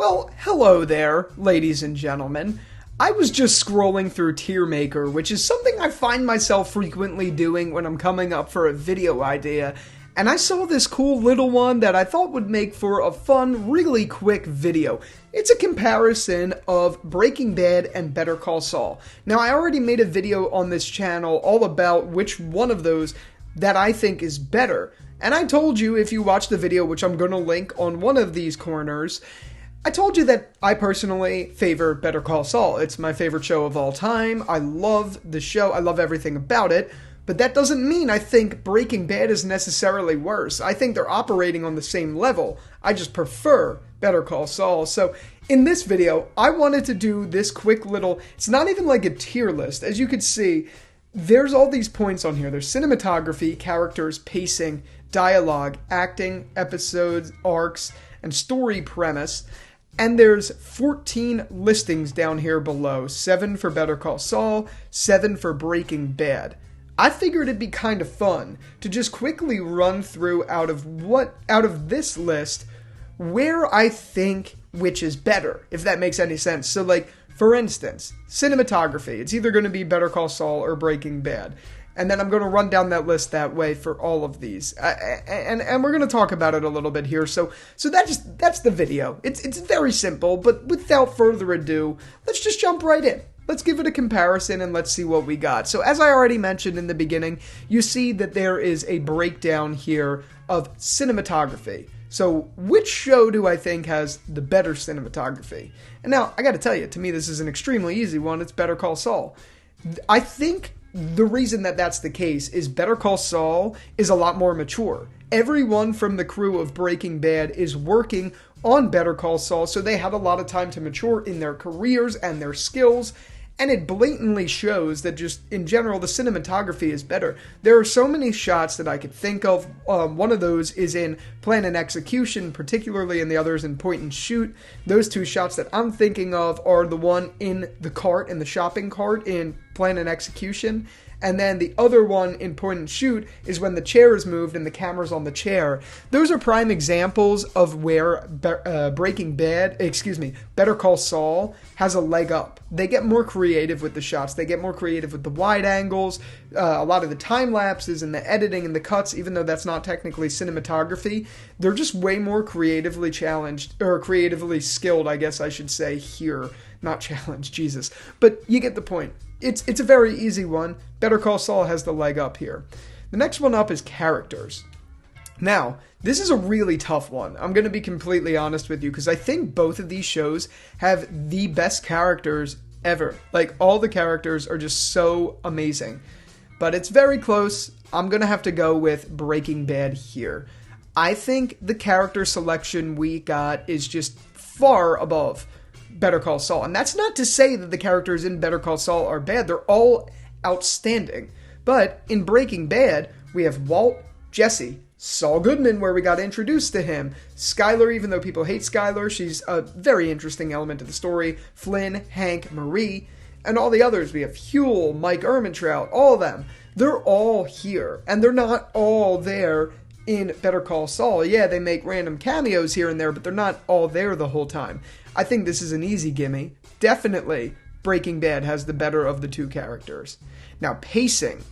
Well, hello there, ladies and gentlemen. I was just scrolling through TierMaker, which is something I find myself frequently doing when I'm coming up for a video idea, and I saw this cool little one that I thought would make for a fun, really quick video. It's a comparison of Breaking Bad and Better Call Saul. Now, I already made a video on this channel all about which one of those that I think is better, and I told you if you watch the video, which I'm going to link on one of these corners, I told you that I personally favor Better Call Saul. It's my favorite show of all time. I love the show. I love everything about it. But that doesn't mean I think Breaking Bad is necessarily worse. I think they're operating on the same level. I just prefer Better Call Saul. So in this video, I wanted to do this quick little, it's not even like a tier list. As you can see, there's all these points on here. There's cinematography, characters, pacing, dialogue, acting, episodes, arcs, and story premise. And there's 14 listings down here below. 7 for Better Call Saul, 7 for Breaking Bad. I figured it'd be kind of fun to just quickly run through out of this list where I think which is better, if that makes any sense. So like, for instance, cinematography. It's either going to be Better Call Saul or Breaking Bad. And then I'm going to run down that list that way for all of these. And we're going to talk about it a little bit here. So that's the video. It's very simple, but without further ado, let's just jump right in. Let's give it a comparison and let's see what we got. So as I already mentioned in the beginning, you see that there is a breakdown here of cinematography. So which show do I think has the better cinematography? And now, I got to tell you, to me this is an extremely easy one. It's Better Call Saul. I think the reason that that's the case is Better Call Saul is a lot more mature. Everyone from the crew of Breaking Bad is working on Better Call Saul, so they had a lot of time to mature in their careers and their skills, and it blatantly shows that just in general the cinematography is better. There are so many shots that I could think of. One of those is in Plan and Execution particularly, and the other is in Point and Shoot. Those two shots that I'm thinking of are the one in the cart, in the shopping cart in Plan and Execution, and then the other one in Point and Shoot is when the chair is moved and the camera's on the chair. Those are prime examples of where Better Call Saul has a leg up. They get more creative with the shots. They get more creative with the wide angles, a lot of the time lapses and the editing and the cuts, even though that's not technically cinematography. They're just way more creatively challenged, or creatively skilled, I guess I should say here. Not challenged, Jesus. But you get the point. It's a very easy one. Better Call Saul has the leg up here. The next one up is characters. Now, this is a really tough one. I'm going to be completely honest with you because I think both of these shows have the best characters ever. Like, all the characters are just so amazing. But it's very close. I'm going to have to go with Breaking Bad here. I think the character selection we got is just far above Better Call Saul. And that's not to say that the characters in Better Call Saul are bad. They're all outstanding. But in Breaking Bad, we have Walt, Jesse, Saul Goodman, where we got introduced to him, Skyler, even though people hate Skyler, she's a very interesting element of the story, Flynn, Hank, Marie, and all the others. We have Huell, Mike Ehrmantraut, all of them. They're all here, and they're not all there in Better Call Saul. Yeah, they make random cameos here and there, but they're not all there the whole time. I think this is an easy gimme. Definitely, Breaking Bad has the better of the two characters. Now, pacing.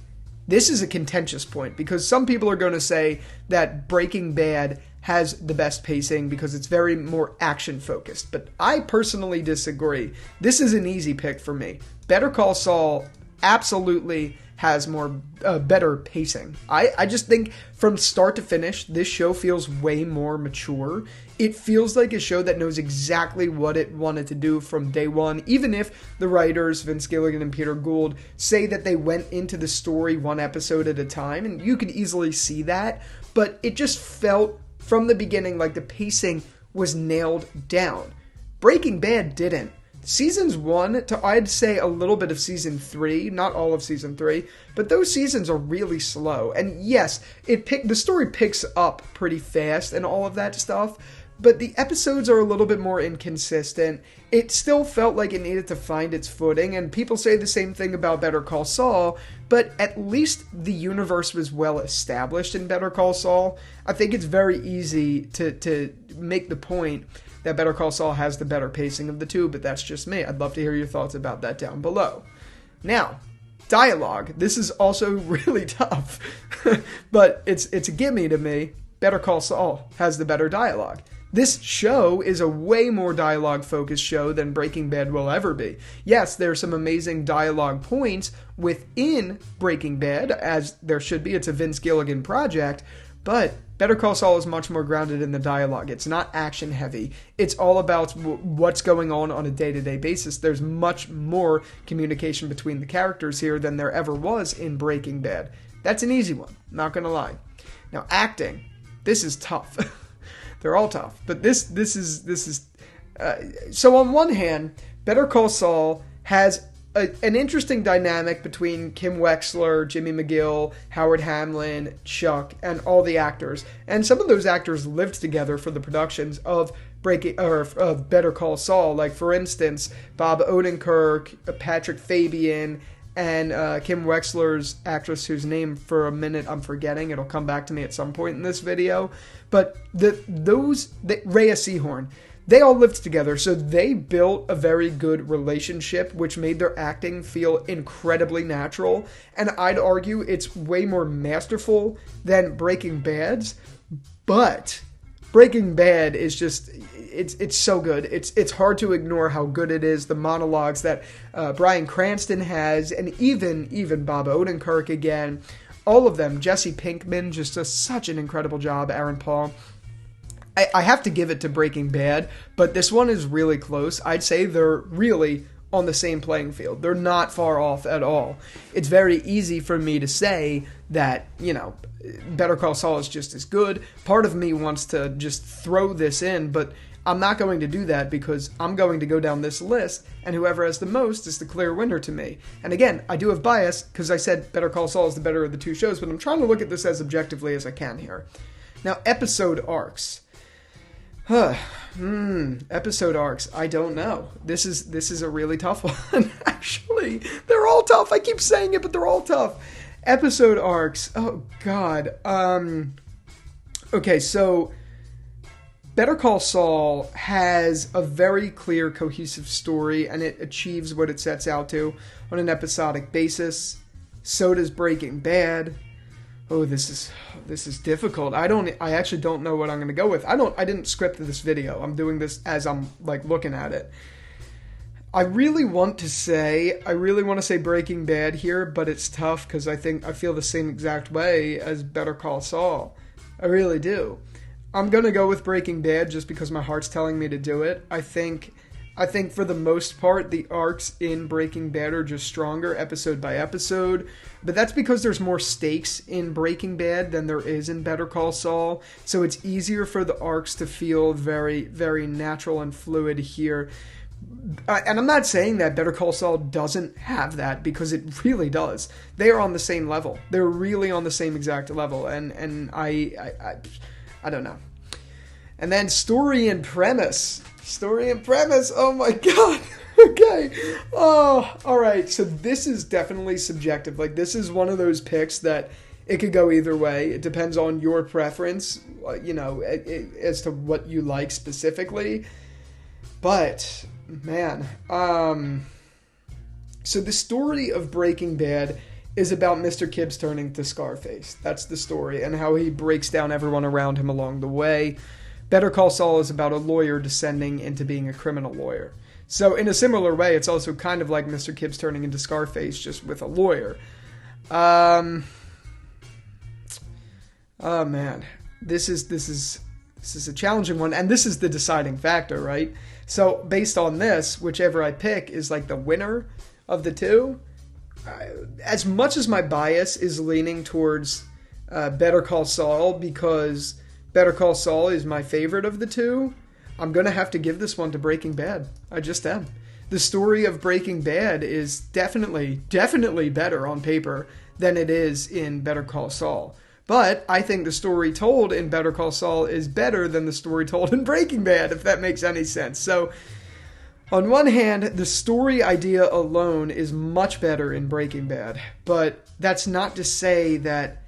This is a contentious point because some people are going to say that Breaking Bad has the best pacing because it's very more action-focused. But I personally disagree. This is an easy pick for me. Better Call Saul absolutely has more better pacing. I just think from start to finish, this show feels way more mature. It feels like a show that knows exactly what it wanted to do from day one, even if the writers, Vince Gilligan and Peter Gould, say that they went into the story one episode at a time, and you could easily see that, but it just felt from the beginning like the pacing was nailed down. Breaking Bad didn't. Seasons 1 to, I'd say, a little bit of Season 3, not all of Season 3, but those seasons are really slow. And yes, the story picks up pretty fast and all of that stuff, but the episodes are a little bit more inconsistent. It still felt like it needed to find its footing, and people say the same thing about Better Call Saul, but at least the universe was well established in Better Call Saul. I think it's very easy to make the point that Better Call Saul has the better pacing of the two, but that's just me. I'd love to hear your thoughts about that down below. Now, dialogue. This is also really tough, but it's a gimme to me. Better Call Saul has the better dialogue. This show is a way more dialogue-focused show than Breaking Bad will ever be. Yes, there are some amazing dialogue points within Breaking Bad, as there should be. It's a Vince Gilligan project, but Better Call Saul is much more grounded in the dialogue. It's not action-heavy. It's all about what's going on a day-to-day basis. There's much more communication between the characters here than there ever was in Breaking Bad. That's an easy one, not gonna lie. Now, acting. This is tough. They're all tough, but this is. So on one hand, Better Call Saul has an interesting dynamic between Kim Wexler, Jimmy McGill, Howard Hamlin, Chuck, and all the actors. And some of those actors lived together for the productions of Better Call Saul. Like, for instance, Bob Odenkirk, Patrick Fabian, and Kim Wexler's actress, whose name for a minute I'm forgetting. It'll come back to me at some point in this video. But Rhea Seehorn, they all lived together, so they built a very good relationship, which made their acting feel incredibly natural. And I'd argue it's way more masterful than Breaking Bad's. But Breaking Bad is just, it's so good. It's hard to ignore how good it is. The monologues that Bryan Cranston has, and even Bob Odenkirk again, all of them. Jesse Pinkman just does such an incredible job. Aaron Paul. I have to give it to Breaking Bad, but this one is really close. I'd say they're really on the same playing field. They're not far off at all. It's very easy for me to say that, Better Call Saul is just as good. Part of me wants to just throw this in, but I'm not going to do that because I'm going to go down this list, and whoever has the most is the clear winner to me. And again, I do have bias because I said Better Call Saul is the better of the two shows, but I'm trying to look at this as objectively as I can here. Now, episode arcs. Episode arcs. I don't know. This is a really tough one. Actually, they're all tough. I keep saying it, but they're all tough. Episode arcs. Oh God. Okay, so Better Call Saul has a very clear, cohesive story, and it achieves what it sets out to on an episodic basis. So does Breaking Bad. Oh, this is difficult. I actually don't know what I'm going to go with. I didn't script this video. I'm doing this as I'm looking at it. I really want to say Breaking Bad here, but it's tough because I feel the same exact way as Better Call Saul. I really do. I'm going to go with Breaking Bad just because my heart's telling me to do it. I think for the most part, the arcs in Breaking Bad are just stronger episode by episode. But that's because there's more stakes in Breaking Bad than there is in Better Call Saul. So it's easier for the arcs to feel very, very natural and fluid here. And I'm not saying that Better Call Saul doesn't have that, because it really does. They are on the same level. They're really on the same exact level. And I don't know. And then story and premise. Story and premise. Oh my God. Okay. Oh, all right. So this is definitely subjective. This is one of those picks that it could go either way. It depends on your preference, as to what you like specifically. But, man. So the story of Breaking Bad is about Mr. Kibbs turning to Scarface. That's the story, and how he breaks down everyone around him along the way. Better Call Saul is about a lawyer descending into being a criminal lawyer. So in a similar way, it's also kind of like Mr. Kibbs turning into Scarface, just with a lawyer. Oh man, this is a challenging one, and this is the deciding factor, right? So based on this, whichever I pick is the winner of the two. As much as my bias is leaning towards Better Call Saul, because Better Call Saul is my favorite of the two, I'm going to have to give this one to Breaking Bad. I just am. The story of Breaking Bad is definitely better on paper than it is in Better Call Saul. But I think the story told in Better Call Saul is better than the story told in Breaking Bad, if that makes any sense. So, on one hand, the story idea alone is much better in Breaking Bad, but that's not to say that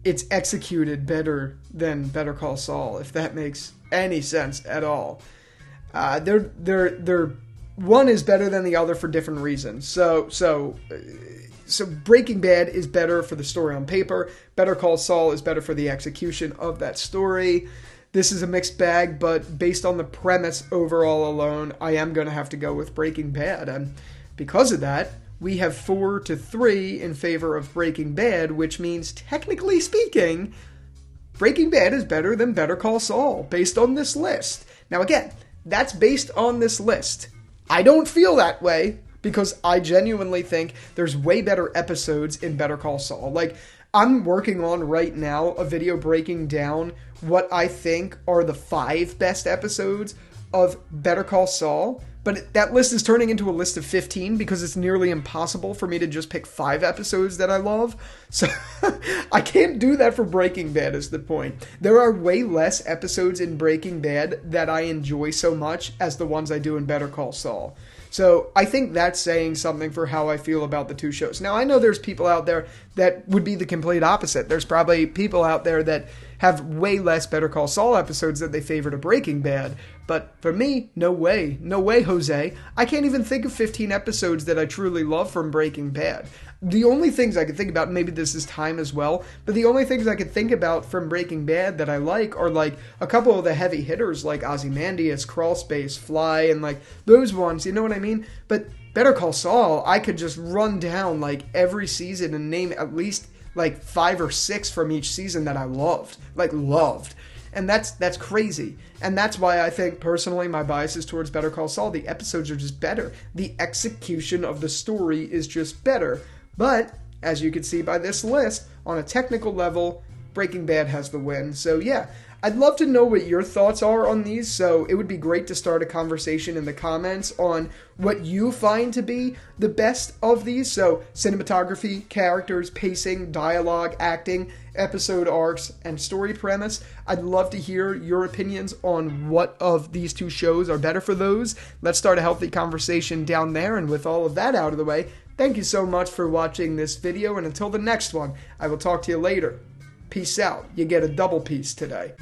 it's executed better than Better Call Saul, if that makes any sense at all. They're one is better than the other for different reasons. So Breaking Bad is better for the story on paper. Better Call Saul is better for the execution of that story. This is a mixed bag, but based on the premise overall alone, I am going to have to go with Breaking Bad. And because of that, we have 4-3 in favor of Breaking Bad, which means, technically speaking, Breaking Bad is better than Better Call Saul, based on this list. Now again, that's based on this list. I don't feel that way, because I genuinely think there's way better episodes in Better Call Saul. Like, I'm working on right now a video breaking down what I think are the 5 best episodes of Better Call Saul, but that list is turning into a list of 15 because it's nearly impossible for me to just pick 5 episodes that I love. So I can't do that for Breaking Bad is the point. There are way less episodes in Breaking Bad that I enjoy so much as the ones I do in Better Call Saul. So I think that's saying something for how I feel about the two shows. Now, I know there's people out there that would be the complete opposite. There's probably people out there that have way less Better Call Saul episodes that they favor to Breaking Bad. But for me, no way. No way, Jose. I can't even think of 15 episodes that I truly love from Breaking Bad. The only things I could think about, maybe this is time as well, but the only things I could think about from Breaking Bad that I like are like a couple of the heavy hitters like Ozymandias, Crawlspace, Fly, and like those ones, you know what I mean? But Better Call Saul, I could just run down like every season and name at least like 5 or 6 from each season that I loved. And that's crazy. And that's why I think, personally, my bias is towards Better Call Saul. The episodes are just better. The execution of the story is just better. But, as you can see by this list, on a technical level, Breaking Bad has the win. So yeah, I'd love to know what your thoughts are on these, so it would be great to start a conversation in the comments on what you find to be the best of these. So cinematography, characters, pacing, dialogue, acting, episode arcs, and story premise. I'd love to hear your opinions on what of these two shows are better for those. Let's start a healthy conversation down there, and with all of that out of the way, thank you so much for watching this video, and until the next one, I will talk to you later. Peace out. You get a double piece today.